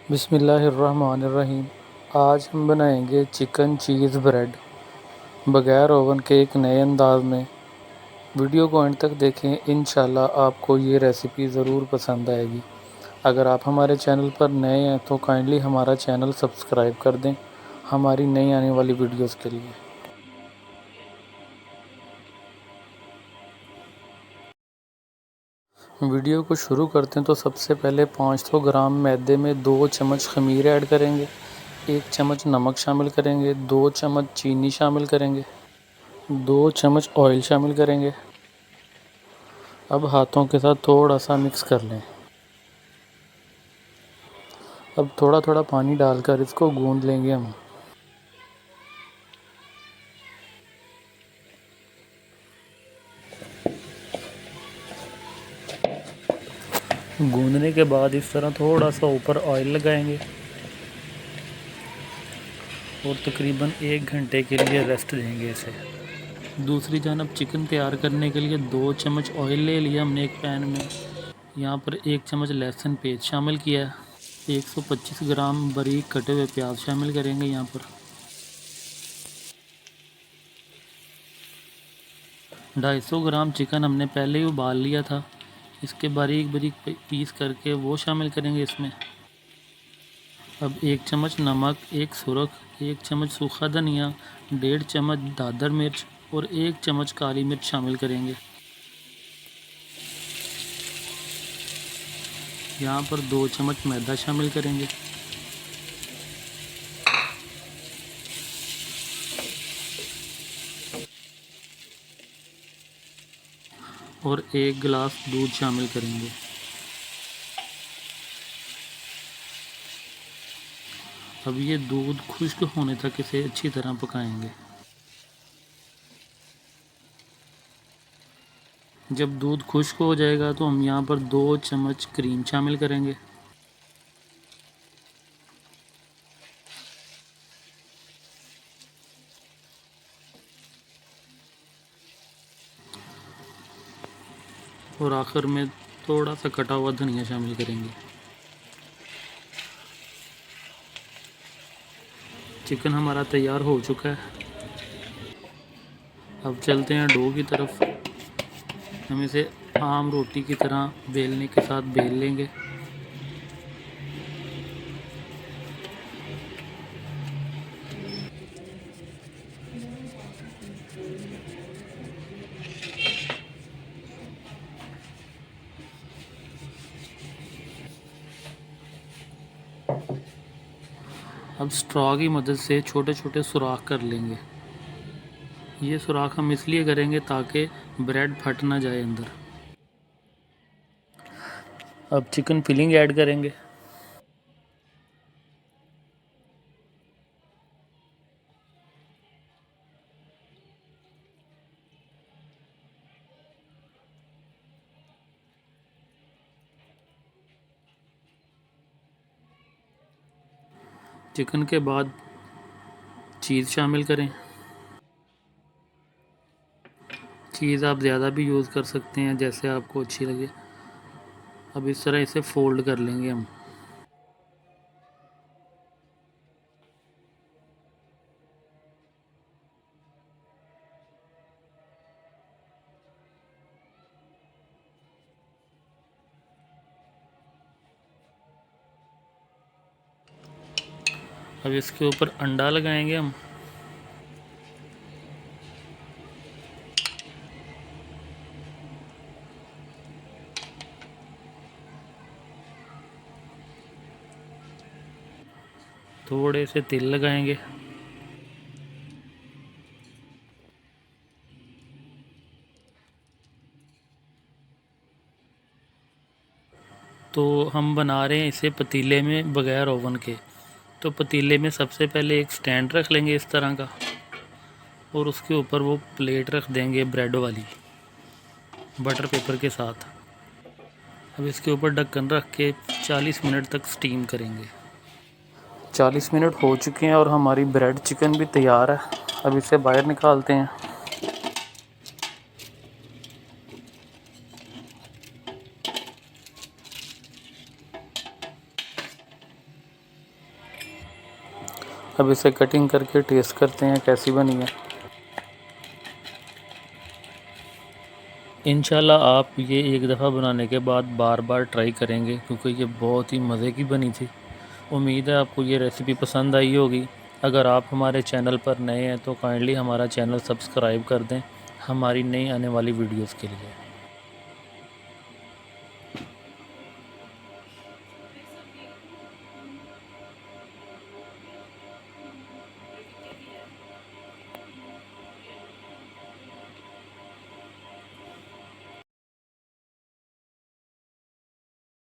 बिस्मिल्लाहिर्रहमानिर्रहीम। आज हम बनाएंगे चिकन चीज़ ब्रेड बग़ैर ओवन के एक नए अंदाज में। वीडियो को एंड तक देखें, इंशाल्लाह आपको ये रेसिपी ज़रूर पसंद आएगी। अगर आप हमारे चैनल पर नए हैं तो काइंडली हमारा चैनल सब्सक्राइब कर दें हमारी नई आने वाली वीडियोस के लिए। वीडियो को शुरू करते हैं तो सबसे पहले 500 ग्राम मैदे में 2 चम्मच खमीर ऐड करेंगे, 1 चम्मच नमक शामिल करेंगे, 2 चम्मच चीनी शामिल करेंगे, 2 चम्मच ऑयल शामिल करेंगे। अब हाथों के साथ थोड़ा सा मिक्स कर लें। अब थोड़ा थोड़ा पानी डालकर इसको गूंद लेंगे हम। गूंदने के बाद इस तरह थोड़ा सा ऊपर ऑयल लगाएंगे और तकरीबन 1 घंटे के लिए रेस्ट देंगे इसे। दूसरी जानब चिकन तैयार करने के लिए 2 चम्मच ऑयल ले लिया हमने एक पैन में। यहाँ पर 1 चम्मच लहसुन पेस्ट शामिल किया है। 125 ग्राम बारीक कटे हुए प्याज शामिल करेंगे। यहाँ पर 250 ग्राम चिकन हमने पहले ही उबाल लिया था, इसके बारीक बारीक पीस करके वो शामिल करेंगे इसमें। अब 1 चम्मच नमक, 1 सुरख, 1 चम्मच सूखा धनिया, 1.5 चम्मच दादर मिर्च और 1 चम्मच काली मिर्च शामिल करेंगे। यहाँ पर 2 चम्मच मैदा शामिल करेंगे और 1 गिलास दूध शामिल करेंगे। अब ये दूध खुश्क होने तक इसे अच्छी तरह पकाएंगे। जब दूध खुश्क हो जाएगा तो हम यहाँ पर 2 चम्मच क्रीम शामिल करेंगे और आखिर में थोड़ा सा कटा हुआ धनिया शामिल करेंगे। चिकन हमारा तैयार हो चुका है। अब चलते हैं डो की तरफ। हम इसे आम रोटी की तरह बेलने के साथ बेल लेंगे। अब स्ट्रॉ की मदद से छोटे छोटे सुराख कर लेंगे। ये सुराख हम इसलिए करेंगे ताकि ब्रेड फट ना जाए अंदर। अब चिकन फिलिंग ऐड करेंगे। चिकन के बाद चीज़ शामिल करें। चीज़ आप ज़्यादा भी यूज़ कर सकते हैं, जैसे आपको अच्छी लगे। अब इस तरह इसे फोल्ड कर लेंगे हम। अब इसके ऊपर अंडा लगाएंगे हम। थोड़े से तिल लगाएंगे। तो हम बना रहे हैं इसे पतीले में बग़ैर ओवन के। तो पतीले में सबसे पहले एक स्टैंड रख लेंगे इस तरह का और उसके ऊपर वो प्लेट रख देंगे ब्रेड वाली, बटर पेपर के साथ। अब इसके ऊपर ढक्कन रख के 40 मिनट तक स्टीम करेंगे। 40 मिनट हो चुके हैं और हमारी ब्रेड चिकन भी तैयार है। अब इसे बाहर निकालते हैं। अब इसे कटिंग करके टेस्ट करते हैं कैसी बनी है। इंशाल्लाह आप ये एक दफ़ा बनाने के बाद बार बार ट्राई करेंगे, क्योंकि ये बहुत ही मज़े की बनी थी। उम्मीद है आपको ये रेसिपी पसंद आई होगी। अगर आप हमारे चैनल पर नए हैं तो काइंडली हमारा चैनल सब्सक्राइब कर दें हमारी नई आने वाली वीडियोस के लिए।